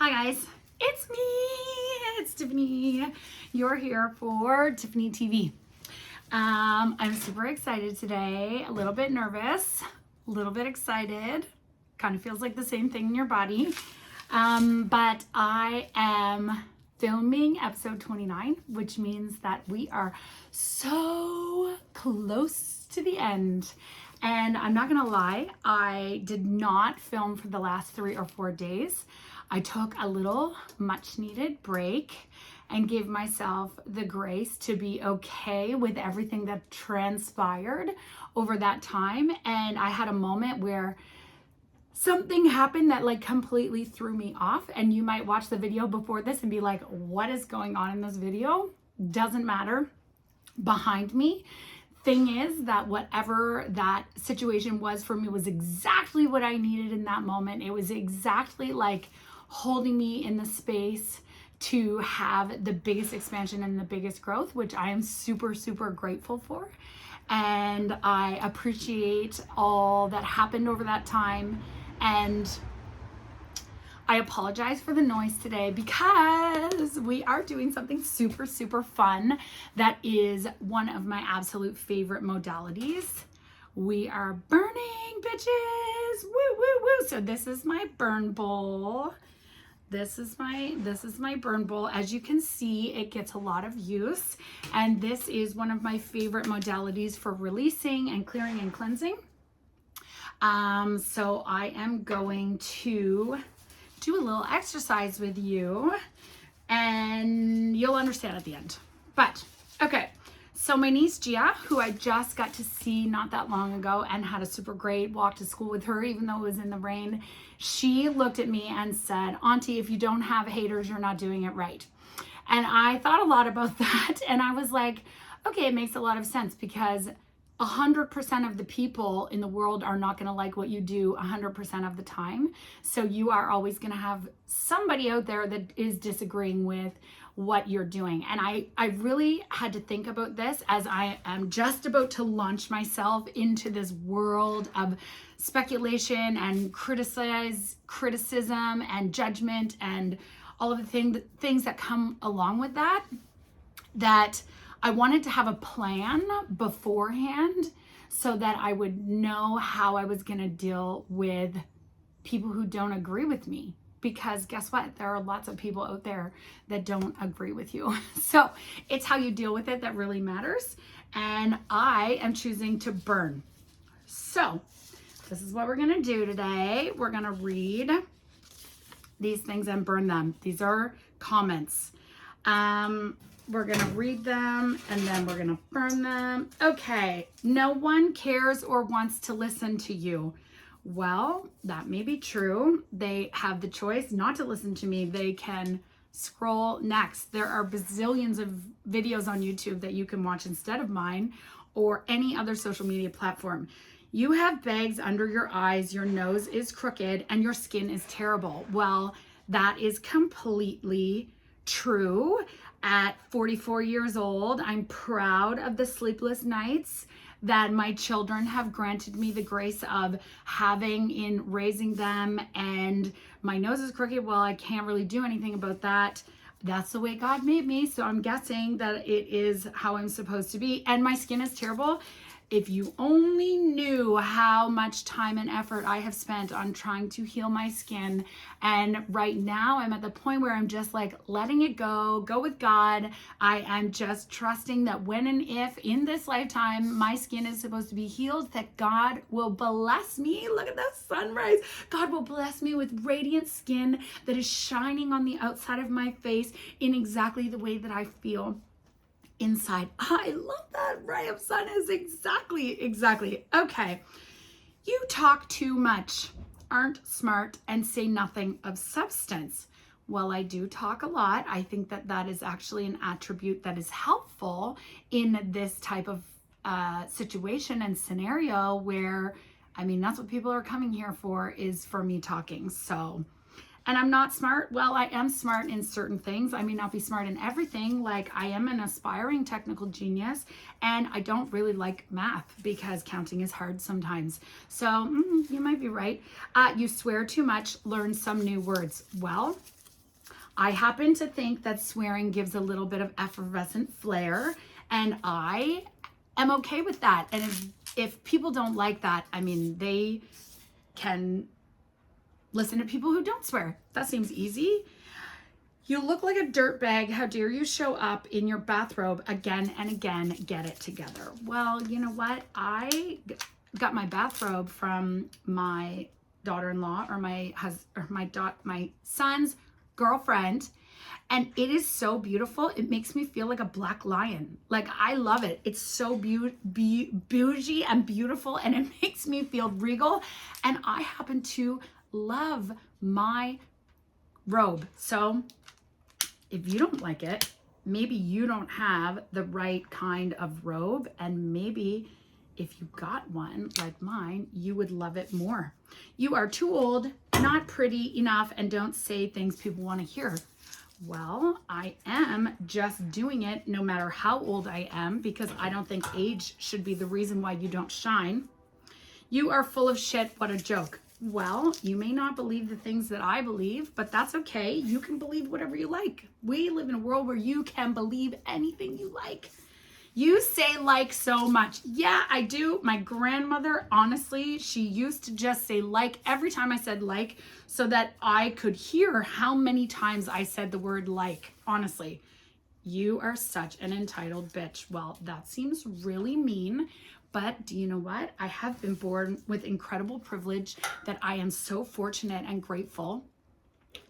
Hi guys, it's me, it's Tiffany. You're here for Tiffany TV. I'm super excited today, a little bit nervous, a little bit excited. Kind of feels like the same thing in your body. But I am filming episode 29, which means that we are so close to the end. And I'm not gonna lie, I did not film for the last 3 or 4 days. I took a little much needed break and gave myself the grace to be okay with everything that transpired over that time. And I had a moment where something happened that like completely threw me off. And you might watch the video before this and be like, what is going on in this video? Doesn't matter. Behind me. Thing is that whatever that situation was for me was exactly what I needed in that moment. It was exactly like holding me in the space to have the biggest expansion and the biggest growth, which I am super, super grateful for. And I appreciate all that happened over that time. And I apologize for the noise today because we are doing something super, super fun that is one of my absolute favorite modalities. We are burning, bitches. Woo, woo, woo. So this is my burn bowl. This is my burn bowl. As you can see, it gets a lot of use. And this is one of my favorite modalities for releasing and clearing and cleansing. So I am going to do a little exercise with you and you'll understand at the end. But okay, so my niece Gia, who I just got to see not that long ago and had a super great walk to school with her, even though it was in the rain, she looked at me and said, Auntie, if you don't have haters, you're not doing it right. And I thought a lot about that. And I was like, okay, it makes a lot of sense because 100% of the people in the world are not going to like what you do 100% of the time. So you are always going to have somebody out there that is disagreeing with what you're doing. And I really had to think about this as I am just about to launch myself into this world of speculation and criticism and judgment and all of the things that come along with that I wanted to have a plan beforehand so that I would know how I was going to deal with people who don't agree with me. Because guess what? There are lots of people out there that don't agree with you. So it's how you deal with it that really matters. And I am choosing to burn. So this is what we're going to do today. We're going to read these things and burn them. These are comments. We're going to read them and then we're going to burn them. Okay. No one cares or wants to listen to you. Well, that may be true. They have the choice not to listen to me. They can scroll next. There are bazillions of videos on YouTube that you can watch instead of mine or any other social media platform. You have bags under your eyes, your nose is crooked, and your skin is terrible. Well, that is completely true. At 44 years old, I'm proud of the sleepless nights that my children have granted me the grace of having in raising them. And my nose is crooked. Well, I can't really do anything about that. That's the way God made me. So I'm guessing that it is how I'm supposed to be. And my skin is terrible. If you only knew how much time and effort I have spent on trying to heal my skin. And right now I'm at the point where I'm just like letting it go with God. I am just trusting that when and if in this lifetime my skin is supposed to be healed, that God will bless me. Look at that sunrise. God will bless me with radiant skin that is shining on the outside of my face in exactly the way that I feel inside. I love that ray of sun is exactly. Okay. You talk too much, aren't smart, and say nothing of substance. Well, I do talk a lot. I think that that is actually an attribute that is helpful in this type of situation and scenario where, I mean, that's what people are coming here for, is for me talking. So, and I'm not smart. Well, I am smart in certain things. I may not be smart in everything. Like I am an aspiring technical genius and I don't really like math because counting is hard sometimes. So you might be right. You swear too much, learn some new words. Well, I happen to think that swearing gives a little bit of effervescent flair, and I am okay with that. And if people don't like that, I mean, they can listen to people who don't swear. That seems easy. You look like a dirtbag. How dare you show up in your bathrobe again and again? Get it together. Well, you know what? I got my bathrobe from my daughter-in-law or my son's girlfriend, and it is so beautiful. It makes me feel like a black lion. Like, I love it. It's so bougie and beautiful, and it makes me feel regal, and I happen to love my robe. So if you don't like it, maybe you don't have the right kind of robe, and maybe if you got one like mine, you would love it more. You are too old, not pretty enough, and don't say things people want to hear. Well, I am just doing it no matter how old I am, because I don't think age should be the reason why you don't shine. You are full of shit. What a joke. Well, you may not believe the things that I believe, but that's okay. You can believe whatever you like. We live in a world where you can believe anything you like. You say like so much. Yeah, I do. My grandmother, honestly, she used to just say like every time I said like, so that I could hear how many times I said the word like. Honestly, you are such an entitled bitch. Well, that seems really mean. But do you know what? I have been born with incredible privilege that I am so fortunate and grateful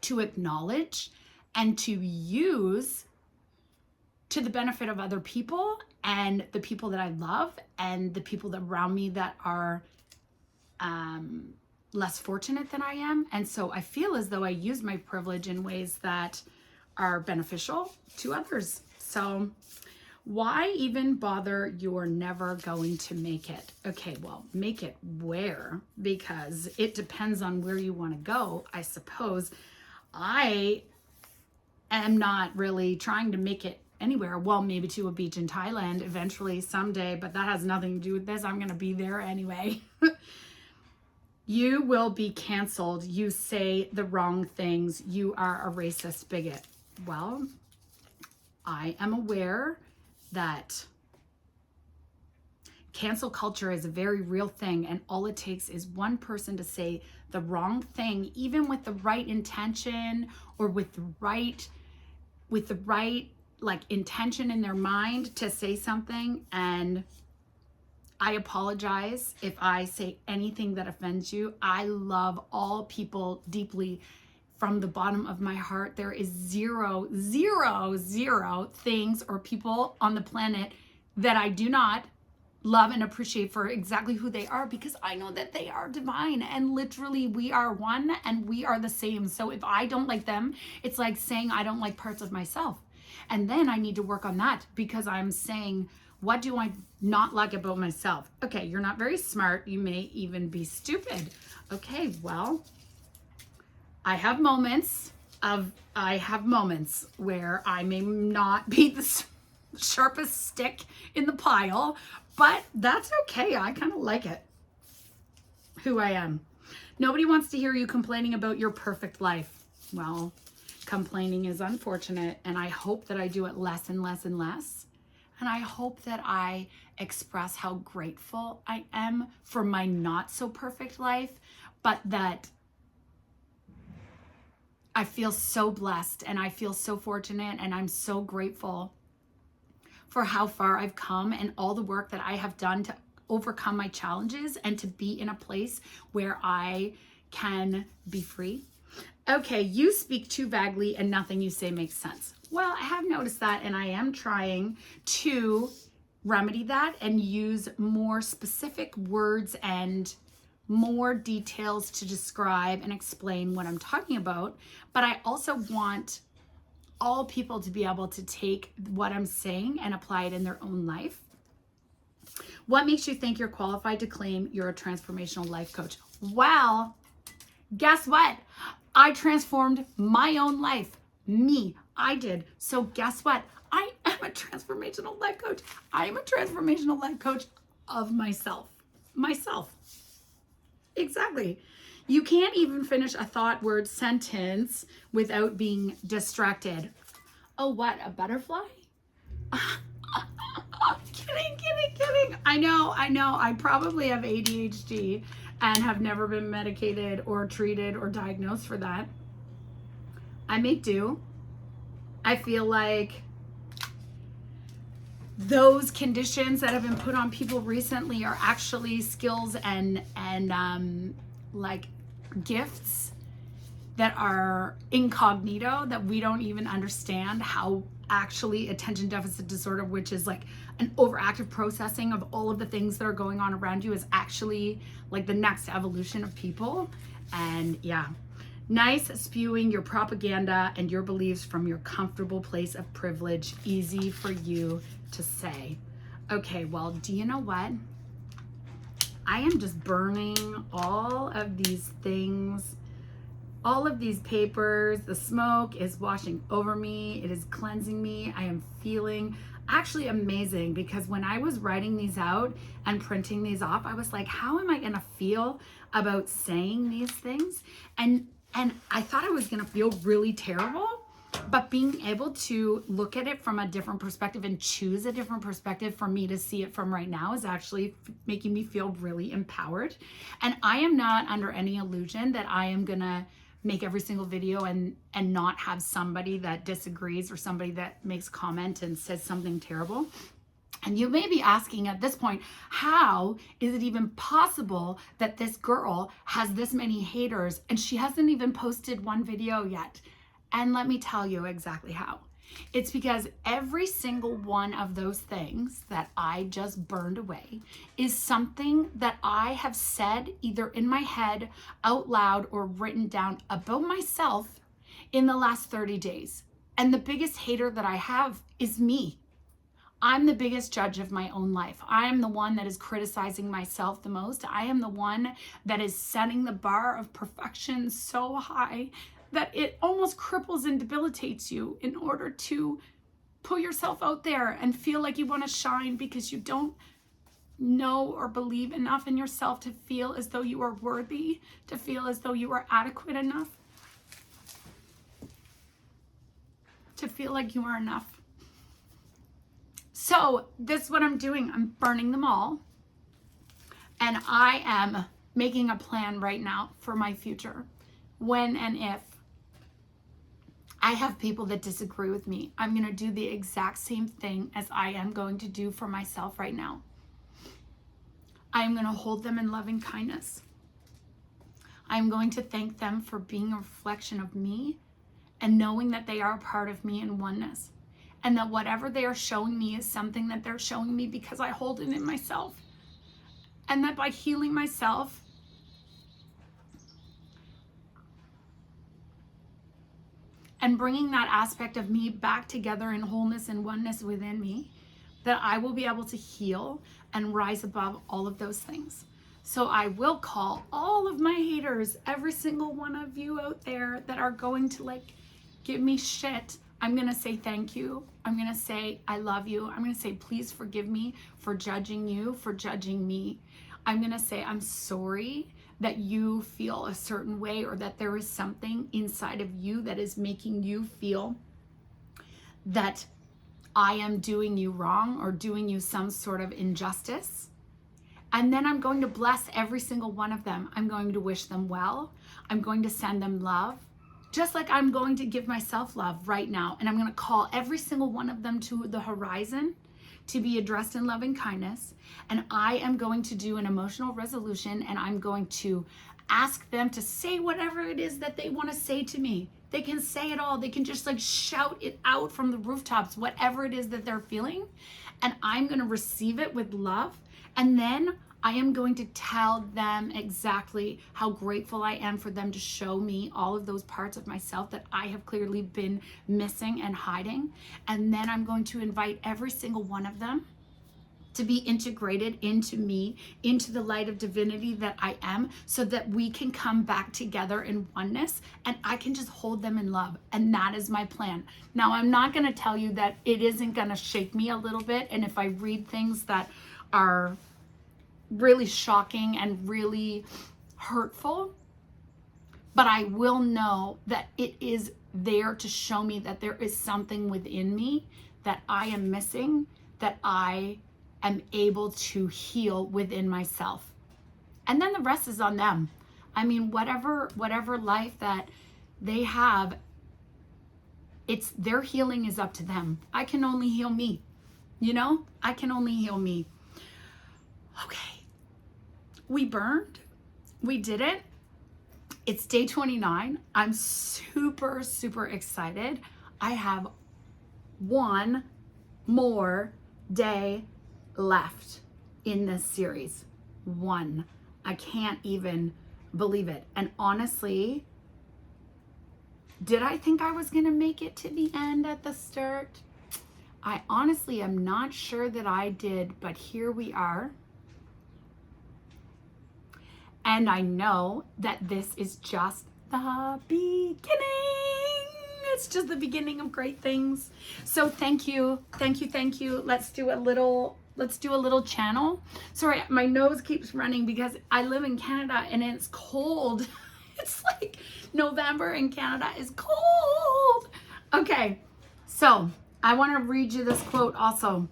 to acknowledge and to use to the benefit of other people and the people that I love and the people that around me that are less fortunate than I am. And so I feel as though I use my privilege in ways that are beneficial to others. So why even bother? You're never going to make it. Okay, well, make it where? Because it depends on where you want to go, I suppose. I am not really trying to make it anywhere. Well, maybe to a beach in Thailand eventually someday, but that has nothing to do with this. I'm going to be there anyway. You will be canceled. You say the wrong things. You are a racist bigot. Well, I am aware that cancel culture is a very real thing, and all it takes is one person to say the wrong thing, even with the right intention or with the right like intention in their mind to say something. And I apologize if I say anything that offends you. I love all people deeply from the bottom of my heart. There is zero things or people on the planet that I do not love and appreciate for exactly who they are, because I know that they are divine, and literally we are one and we are the same. So if I don't like them, it's like saying I don't like parts of myself. And then I need to work on that, because I'm saying, what do I not like about myself? Okay, you're not very smart. You may even be stupid. Okay, well, I have moments where I may not be the sharpest stick in the pile, but that's okay. I kind of like it, who I am. Nobody wants to hear you complaining about your perfect life. Well, complaining is unfortunate, and I hope that I do it less and less and less. And I hope that I express how grateful I am for my not so perfect life, but that I feel so blessed and I feel so fortunate, and I'm so grateful for how far I've come and all the work that I have done to overcome my challenges and to be in a place where I can be free. Okay, you speak too vaguely and nothing you say makes sense. Well, I have noticed that, and I am trying to remedy that and use more specific words and more details to describe and explain what I'm talking about. But I also want all people to be able to take what I'm saying and apply it in their own life. What makes you think you're qualified to claim you're a transformational life coach? Well, guess what? I transformed my own life. I did. So guess what? I am a transformational life coach. I am a transformational life coach of myself. Exactly. You can't even finish a thought, word, sentence without being distracted. Oh, what? A butterfly? Kidding. I know. I probably have ADHD and have never been medicated or treated or diagnosed for that. I make do. I feel like those conditions that have been put on people recently are actually skills and like gifts that are incognito, that we don't even understand how actually attention deficit disorder, which is like an overactive processing of all of the things that are going on around you, is actually like the next evolution of people. And yeah, nice spewing your propaganda and your beliefs from your comfortable place of privilege. Easy for you to say. Okay, well, do you know what? I am just burning all of these things, all of these papers. The smoke is washing over me. It is cleansing me. I am feeling actually amazing, because when I was writing these out and printing these off, I was like, how am I going to feel about saying these things? And I thought I was going to feel really terrible, but being able to look at it from a different perspective and choose a different perspective for me to see it from right now is actually making me feel really empowered. And I am not under any illusion that I am going to make every single video and not have somebody that disagrees or somebody that makes comment and says something terrible. And you may be asking at this point, how is it even possible that this girl has this many haters and she hasn't even posted one video yet? And let me tell you exactly how. It's because every single one of those things that I just burned away is something that I have said either in my head, out loud, or written down about myself in the last 30 days. And the biggest hater that I have is me. I'm the biggest judge of my own life. I am the one that is criticizing myself the most. I am the one that is setting the bar of perfection so high that it almost cripples and debilitates you in order to put yourself out there and feel like you want to shine, because you don't know or believe enough in yourself to feel as though you are worthy, to feel as though you are adequate enough, to feel like you are enough. So this is what I'm doing. I'm burning them all. And I am making a plan right now for my future. When and if I have people that disagree with me, I'm going to do the exact same thing as I am going to do for myself right now. I am going to hold them in loving kindness. I'm going to thank them for being a reflection of me and knowing that they are a part of me in oneness. And that whatever they are showing me is something that they're showing me because I hold it in myself. And that by healing myself, and bringing that aspect of me back together in wholeness and oneness within me, that I will be able to heal and rise above all of those things. So I will call all of my haters, every single one of you out there that are going to like give me shit. I'm going to say thank you. I'm going to say I love you. I'm going to say please forgive me for judging you, for judging me. I'm going to say I'm sorry that you feel a certain way, or that there is something inside of you that is making you feel that I am doing you wrong or doing you some sort of injustice. And then I'm going to bless every single one of them. I'm going to wish them well. I'm going to send them love, just like I'm going to give myself love right now. And I'm going to call every single one of them to the horizon to be addressed in loving kindness. And I am going to do an emotional resolution, and I'm going to ask them to say whatever it is that they want to say to me. They can say it all. They can just like shout it out from the rooftops, whatever it is that they're feeling. And I'm going to receive it with love. And then I am going to tell them exactly how grateful I am for them to show me all of those parts of myself that I have clearly been missing and hiding. And then I'm going to invite every single one of them to be integrated into me, into the light of divinity that I am, so that we can come back together in oneness and I can just hold them in love. And that is my plan. Now, I'm not going to tell you that it isn't going to shake me a little bit. And if I read things that are really shocking and really hurtful, but I will know that it is there to show me that there is something within me that I am missing, that I am able to heal within myself. And then the rest is on them. I mean, whatever life that they have, it's their healing is up to them. I can only heal me. You know, I can only heal me. Okay. We burned. We did it. It's day 29. I'm super, super excited. I have one more day left in this series. One. I can't even believe it. And honestly, did I think I was going to make it to the end at the start? I honestly am not sure that I did, but here we are. And I know that this is just the beginning. It's just the beginning of great things. So thank you. Thank you. Thank you. Let's do a little channel. Sorry, my nose keeps running because I live in Canada and it's cold. It's like November in Canada is cold. Okay. So I want to read you this quote also.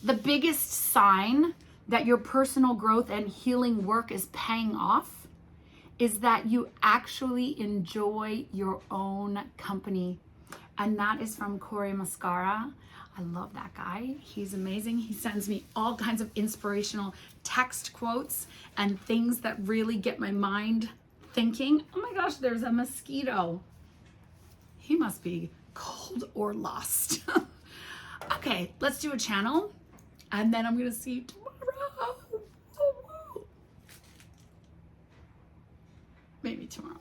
The biggest sign that your personal growth and healing work is paying off is that you actually enjoy your own company. And that is from Mascara. I love that guy. He's amazing. He sends me all kinds of inspirational text quotes and things that really get my mind thinking. Oh my gosh, there's a mosquito. He must be cold or lost. Okay, let's do a channel and then I'm going to see you tomorrow. Maybe tomorrow.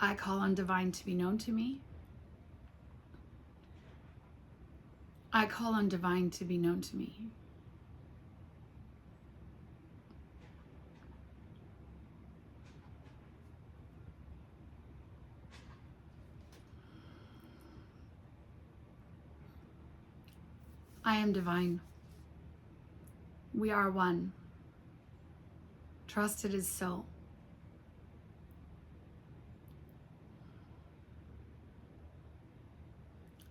I call on divine to be known to me. I call on divine to be known to me. I am divine. We are one. Trust it is so.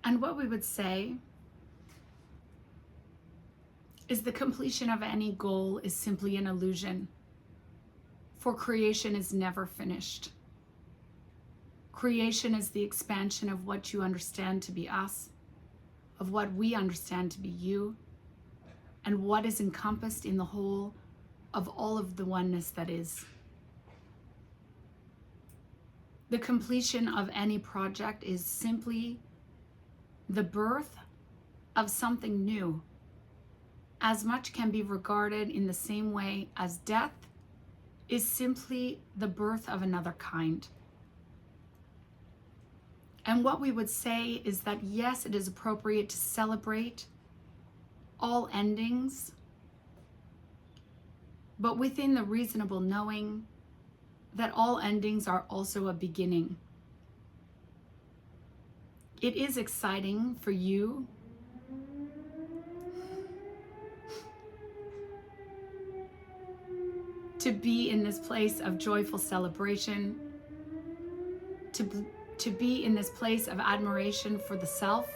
And what we would say is the completion of any goal is simply an illusion, for creation is never finished. Creation is the expansion of what you understand to be us, of what we understand to be you, and what is encompassed in the whole of all of the oneness that is. The completion of any project is simply the birth of something new. As much can be regarded in the same way as death is simply the birth of another kind. And what we would say is that yes, it is appropriate to celebrate all endings, but within the reasonable knowing that all endings are also a beginning. It is exciting for you to be in this place of joyful celebration, to be in this place of admiration for the self,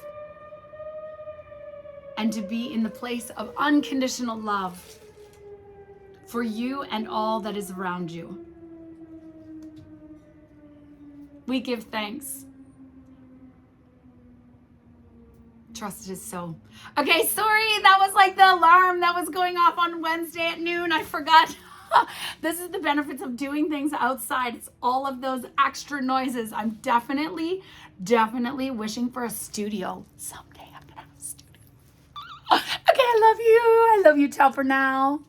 and to be in the place of unconditional love for you and all that is around you. We give thanks. Trust it is so. Okay, sorry, that was like the alarm that was going off on Wednesday at noon. I forgot. This is the benefits of doing things outside. It's all of those extra noises. I'm definitely wishing for a studio. Someday I'm gonna have a studio. Okay, I love you. I love you. Ciao for now.